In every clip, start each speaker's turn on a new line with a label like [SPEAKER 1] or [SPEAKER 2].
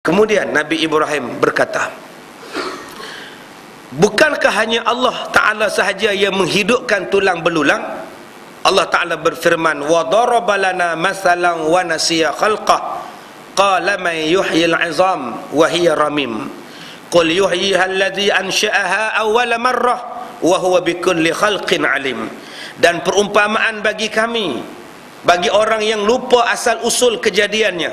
[SPEAKER 1] Kemudian Nabi Ibrahim berkata, bukankah hanya Allah Ta'ala sahaja yang menghidupkan tulang belulang? Allah Ta'ala berfirman, wa daraba lana masalan wa nasiya khalqah qala man yuhyil 'izam wa hiya ramim qul yuhyiha alladhi ansha'aha awwala marrah wa huwa bikulli khalqin alim. Dan perumpamaan bagi kami, bagi orang yang lupa asal usul kejadiannya,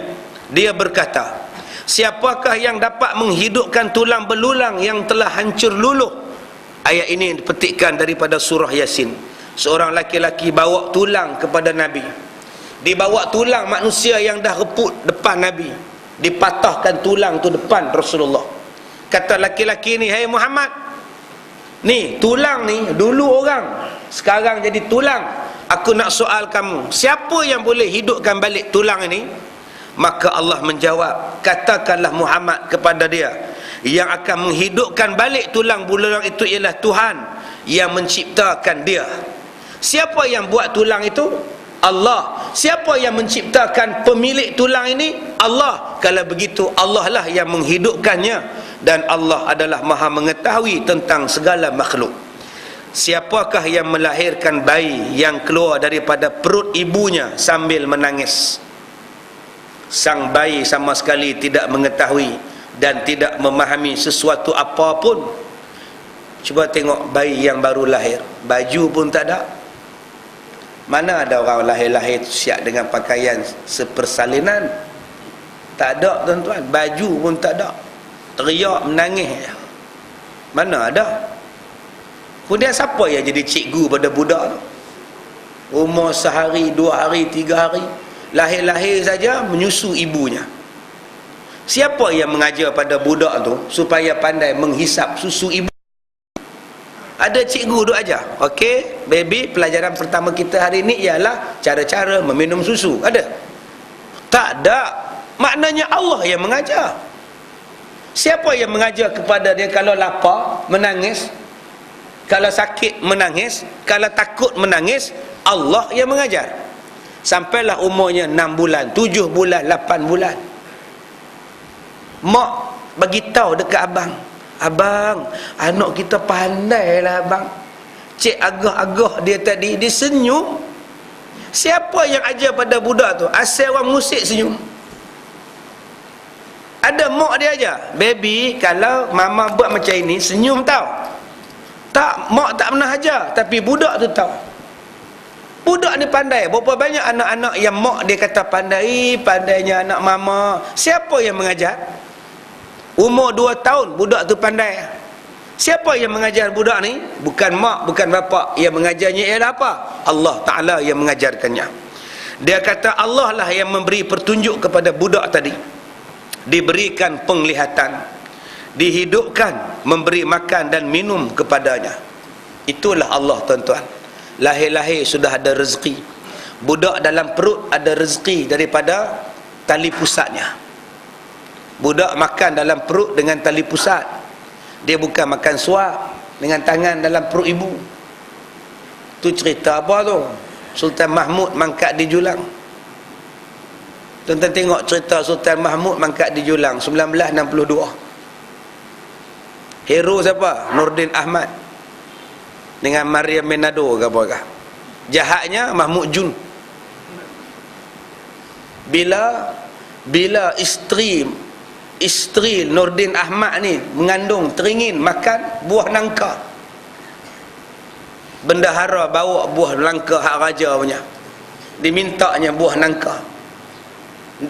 [SPEAKER 1] dia berkata, siapakah yang dapat menghidupkan tulang belulang yang telah hancur luluh? Ayat ini dipetikkan daripada surah Yasin. Seorang laki-laki bawa tulang kepada Nabi. Dibawa tulang manusia yang dah reput depan Nabi. Dipatahkan tulang tu depan Rasulullah. Kata laki-laki ni, "Hai Muhammad, ni tulang ni dulu orang, sekarang jadi tulang. Aku nak soal kamu, siapa yang boleh hidupkan balik tulang ini?" Maka Allah menjawab, katakanlah Muhammad kepada dia, yang akan menghidupkan balik tulang belulang itu ialah Tuhan yang menciptakan dia. Siapa yang buat tulang itu? Allah. Siapa yang menciptakan pemilik tulang ini? Allah. Kalau begitu, Allah lah yang menghidupkannya, dan Allah adalah maha mengetahui tentang segala makhluk. Siapakah yang melahirkan bayi yang keluar daripada perut ibunya sambil menangis? Sang bayi sama sekali tidak mengetahui dan tidak memahami sesuatu apapun. Cuba tengok bayi yang baru lahir, baju pun tak ada. Mana ada orang lahir-lahir siap dengan pakaian sepersalinan? Tak ada tuan-tuan, baju pun tak ada, teriak menangis. Mana ada? Kemudian siapa yang jadi cikgu pada budak tu? Umur sehari, 2 hari, 3 hari, lahir-lahir saja menyusu ibunya. Siapa yang mengajar pada budak tu supaya pandai menghisap susu ibu? Ada cikgu duk ajar. Okey, baby, pelajaran pertama kita hari ni ialah cara-cara meminum susu. Ada? Tak ada. Maknanya Allah yang mengajar. Siapa yang mengajar kepada dia kalau lapar menangis, kalau sakit menangis, kalau takut menangis? Allah yang mengajar. Sampailah umurnya 6 bulan, 7 bulan, 8 bulan. Mak bagi tahu dekat abang, "Abang, anak kita pandai lah abang." Cik agah-agah dia tadi, dia senyum. Siapa yang ajar pada budak tu? Asal orang musik senyum. Ada mak dia ajar, "Baby, kalau mama buat macam ini, senyum tau." Tak, mak tak pernah ajar, tapi budak tu tahu. Budak ni pandai. Berapa banyak anak-anak yang mak dia kata pandai, pandainya anak mama. Siapa yang mengajar? Umur 2 tahun budak tu pandai. Siapa yang mengajar budak ni? Bukan mak, bukan bapa. Yang mengajarnya ialah apa? Allah Ta'ala yang mengajarkannya. Dia kata Allah lah yang memberi petunjuk kepada budak tadi. Diberikan penglihatan, dihidupkan, memberi makan dan minum kepadanya. Itulah Allah, tuan-tuan. Lahir-lahir sudah ada rezeki. Budak dalam perut ada rezeki daripada tali pusatnya. Budak makan dalam perut dengan tali pusat. Dia bukan makan suap dengan tangan dalam perut ibu. Tu cerita apa tu? Sultan Mahmud mangkat di Julang. Tuan-tuan tengok cerita Sultan Mahmud mangkat di Julang 1962. Hero siapa? Nordin Ahmad dengan Maria Menado ke apakah. Jahatnya Mahmud Jun. Bila isteri Nordin Ahmad ni mengandung, teringin makan buah nangka, bendahara bawa buah nangka hak raja punya, dimintanya buah nangka,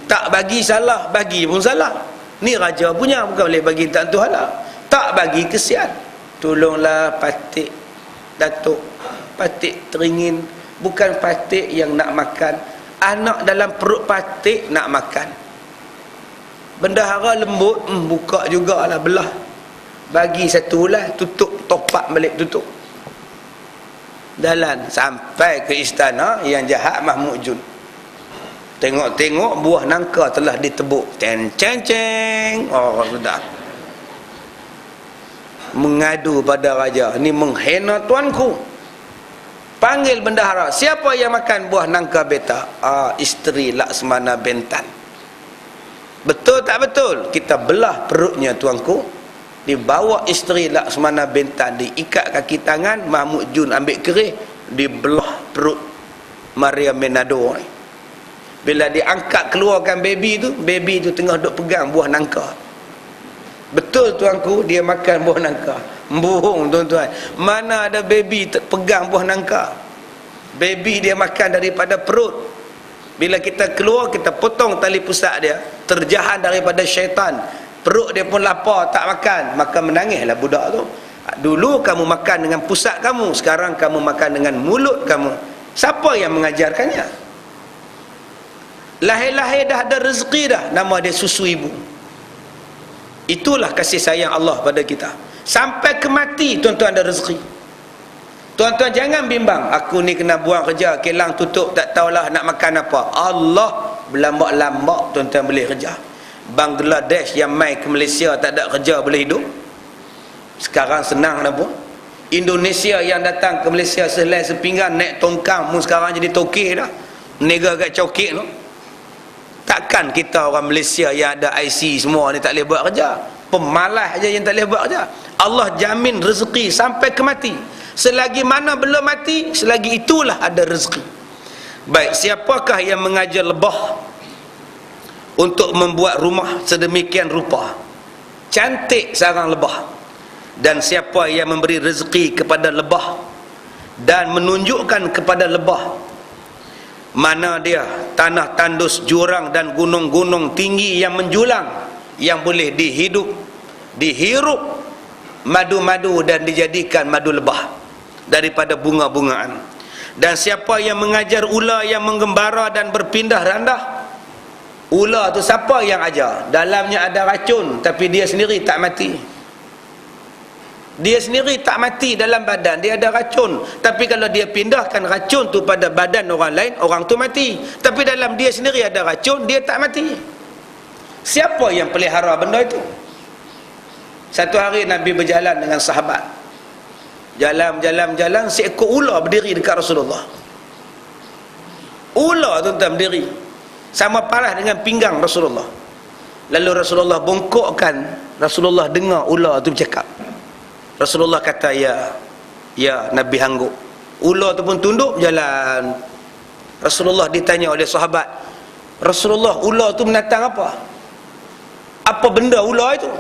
[SPEAKER 1] tak bagi salah, bagi pun salah. Ni raja punya, bukan boleh bagi tak tu halal. Tak bagi, kesian. Tolonglah Patik Datuk, Patik teringin, bukan Patik yang nak makan, anak dalam perut Patik nak makan. Bendahara lembut, buka jugalah, belah, bagi satu lah, tutup, topak balik, tutup. Jalan sampai ke istana yang jahat Mahmud Jun. Tengok-tengok buah nangka telah ditebuk. Ceng-ceng-ceng. Oh, sudah. Mengadu pada raja, ni menghina tuanku. Panggil bendahara, siapa yang makan buah nangka beta? Isteri Laksmana Bentan. Betul tak betul? Kita belah perutnya tuanku, dibawa isteri Laksmana Bintan, diikat kaki tangan, Mahmud Jun ambil kerih, dibelah perut Maryam bin Nado ni. Bila diangkat keluarkan baby tu tengah duk pegang buah nangka. Betul tuanku, dia makan buah nangka. Bohong tuan-tuan. Mana ada baby pegang buah nangka? Baby dia makan daripada perut. Bila kita keluar, kita potong tali pusat dia, terjahan daripada syaitan, perut dia pun lapar, tak makan, maka menangislah budak tu. Dulu kamu makan dengan pusat kamu, sekarang kamu makan dengan mulut kamu. Siapa yang mengajarkannya? Lahir-lahir dah ada rezeki dah, nama dia susu ibu. Itulah kasih sayang Allah pada kita. Sampai ke mati tuan-tuan ada rezeki. Tuan-tuan jangan bimbang, aku ni kena buang kerja, kilang tutup, tak tahulah nak makan apa. Allah berlambak-lambak tuan-tuan boleh kerja. Bangladesh yang mai ke Malaysia tak ada kerja boleh hidup. Sekarang senang dah pun. Indonesia yang datang ke Malaysia selai sepinggan naik tongkang pun sekarang jadi tokek dah. Nega kat cokek tu. Takkan kita orang Malaysia yang ada IC semua ni tak boleh buat kerja? Pemalas je yang tak boleh buat kerja. Allah jamin rezeki sampai ke mati. Selagi mana belum mati, selagi itulah ada rezeki. Baik, siapakah yang mengajar lebah untuk membuat rumah sedemikian rupa? Cantik sarang lebah. Dan siapa yang memberi rezeki kepada lebah dan menunjukkan kepada lebah mana dia tanah tandus, jurang dan gunung-gunung tinggi yang menjulang, yang boleh dihirup madu-madu dan dijadikan madu lebah daripada bunga-bungaan. Dan siapa yang mengajar ular yang menggembara dan berpindah randah? Ular tu siapa yang ajar? Dalamnya ada racun, tapi dia sendiri tak mati. Dia sendiri tak mati dalam badan, dia ada racun. Tapi kalau dia pindahkan racun tu pada badan orang lain, orang tu mati. Tapi dalam dia sendiri ada racun, dia tak mati. Siapa yang pelihara benda itu? Satu hari Nabi berjalan dengan sahabat. Jalan, seekor ular berdiri dekat Rasulullah. Ular tuan-tuan berdiri sama paras dengan pinggang Rasulullah. Lalu Rasulullah bongkokkan, Rasulullah dengar ular tu bercakap. Rasulullah kata, ya Nabi hangguk. Ular tu pun tunduk jalan. Rasulullah ditanya oleh sahabat, Rasulullah, ular tu menatang apa? Apa benda ular itu?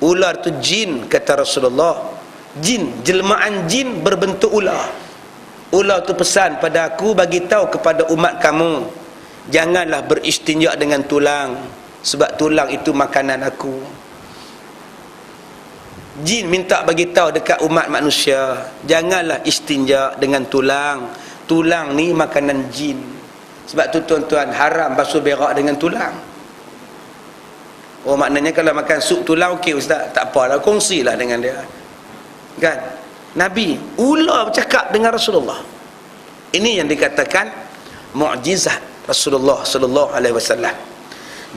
[SPEAKER 1] Ular tu jin, kata Rasulullah. Jin, jelmaan jin berbentuk ular. Ular tu pesan pada aku, bagi tahu kepada umat kamu, janganlah beristinja dengan tulang, sebab tulang itu makanan aku. Jin minta bagi tahu dekat umat manusia, janganlah istinja dengan tulang. Tulang ni makanan jin. Sebab tu tuan-tuan, haram basuh berak dengan tulang. Oh, maknanya kalau makan sup tulang okey ustaz, tak apalah, kongsilah dengan dia. Kan? Nabi, ular bercakap dengan Rasulullah. Ini yang dikatakan mukjizat Rasulullah sallallahu alaihi wasallam.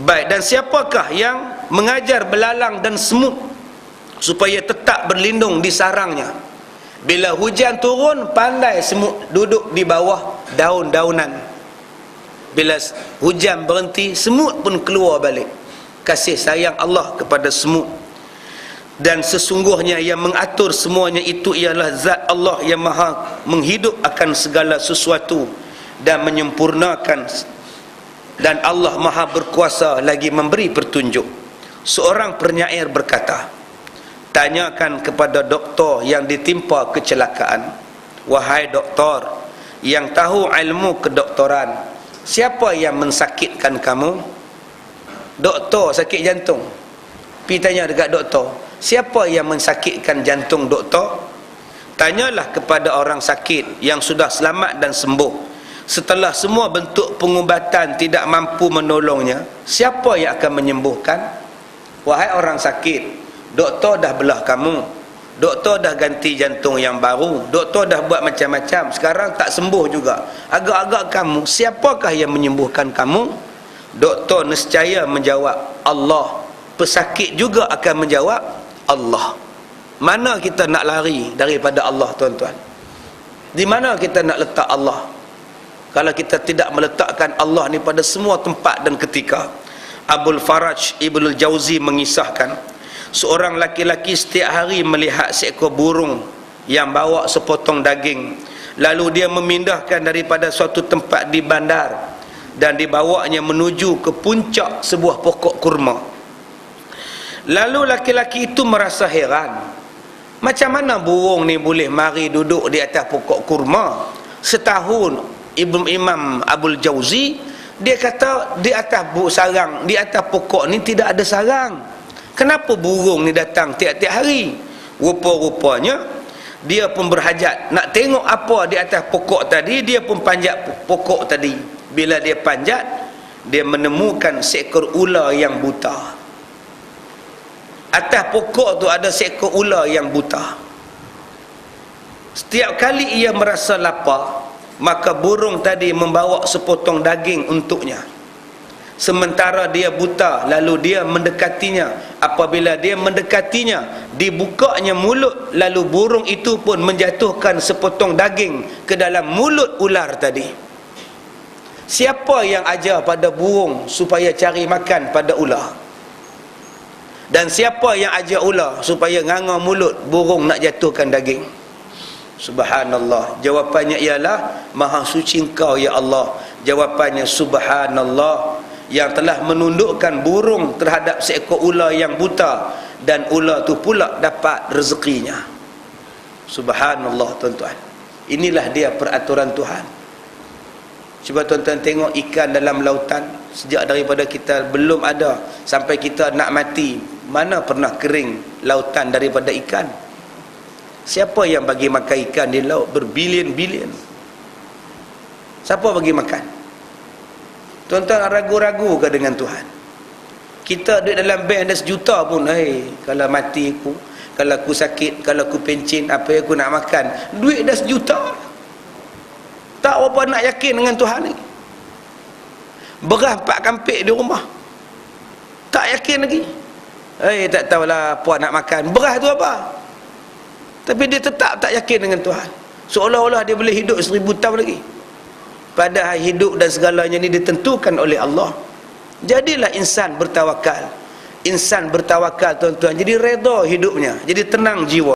[SPEAKER 1] Baik, dan siapakah yang mengajar belalang dan semut supaya tetap berlindung di sarangnya? Bila hujan turun, pandai semut duduk di bawah daun-daunan. Bila hujan berhenti, semut pun keluar balik. Kasih sayang Allah kepada semut. Dan sesungguhnya yang mengatur semuanya itu ialah zat Allah yang maha menghidup akan segala sesuatu dan menyempurnakan, dan Allah maha berkuasa lagi memberi petunjuk. Seorang penyair berkata, tanyakan kepada doktor yang ditimpa kecelakaan, wahai doktor yang tahu ilmu kedoktoran, siapa yang mensakitkan kamu? Doktor sakit jantung, pergi tanya dekat doktor, siapa yang mensakitkan jantung doktor? Tanyalah kepada orang sakit yang sudah selamat dan sembuh. Setelah semua bentuk pengubatan tidak mampu menolongnya, siapa yang akan menyembuhkan? Wahai orang sakit, doktor dah belah kamu, doktor dah ganti jantung yang baru, doktor dah buat macam-macam, sekarang tak sembuh juga. Agak-agak kamu, siapakah yang menyembuhkan kamu? Doktor nescaya menjawab, Allah. Pesakit juga akan menjawab, Allah. Mana kita nak lari daripada Allah tuan-tuan? Di mana kita nak letak Allah? Kalau kita tidak meletakkan Allah ni pada semua tempat dan ketika, Abul Faraj Ibnul Jauzi mengisahkan, seorang laki-laki setiap hari melihat seekor burung yang bawa sepotong daging, lalu dia memindahkan daripada suatu tempat di bandar dan dibawanya menuju ke puncak sebuah pokok kurma. Lalu laki-laki itu merasa heran, macam mana burung ni boleh mari duduk di atas pokok kurma? Setahun Imam Abul Jauzi, dia kata di atas sarang, di atas pokok ni tidak ada sarang. Kenapa burung ni datang tiap-tiap hari? Rupa-rupanya dia pun berhajat nak tengok apa di atas pokok tadi. Dia pun panjat pokok tadi. Bila dia panjat, dia menemukan seekor ular yang buta. Atas pokok tu ada seekor ular yang buta. Setiap kali ia merasa lapar, maka burung tadi membawa sepotong daging untuknya. Sementara dia buta, lalu dia mendekatinya. Apabila dia mendekatinya, dibukanya mulut, lalu burung itu pun menjatuhkan sepotong daging ke dalam mulut ular tadi. Siapa yang ajar pada burung supaya cari makan pada ular? Dan siapa yang ajar ular supaya nganga mulut burung nak jatuhkan daging? Subhanallah. Jawapannya ialah, Maha suci Engkau ya Allah. Jawapannya subhanallah, yang telah menundukkan burung terhadap seekor ular yang buta, dan ular tu pula dapat rezekinya. Subhanallah tuan-tuan. Inilah dia peraturan Tuhan. Cuba tuan-tuan tengok ikan dalam lautan. Sejak daripada kita belum ada sampai kita nak mati, mana pernah kering lautan daripada ikan? Siapa yang bagi makan ikan di laut berbilion-bilion? Siapa bagi makan? Tuan-tuan ragu-ragu ke dengan Tuhan? Kita duduk dalam bank ada 1 juta pun, kalau mati aku, kalau aku sakit, kalau aku pencin, apa yang aku nak makan? Duit dah 1 juta. Tak apa nak yakin dengan Tuhan ni. Beras 4 kampik di rumah, tak yakin lagi. Tak tahulah apa nak makan. Beras tu apa? Tapi dia tetap tak yakin dengan Tuhan. Seolah-olah dia boleh hidup 1000 tahun lagi. Padahal hidup dan segalanya ni ditentukan oleh Allah. Jadilah insan bertawakal. Insan bertawakal tuan-tuan, jadi redha hidupnya, jadi tenang jiwa.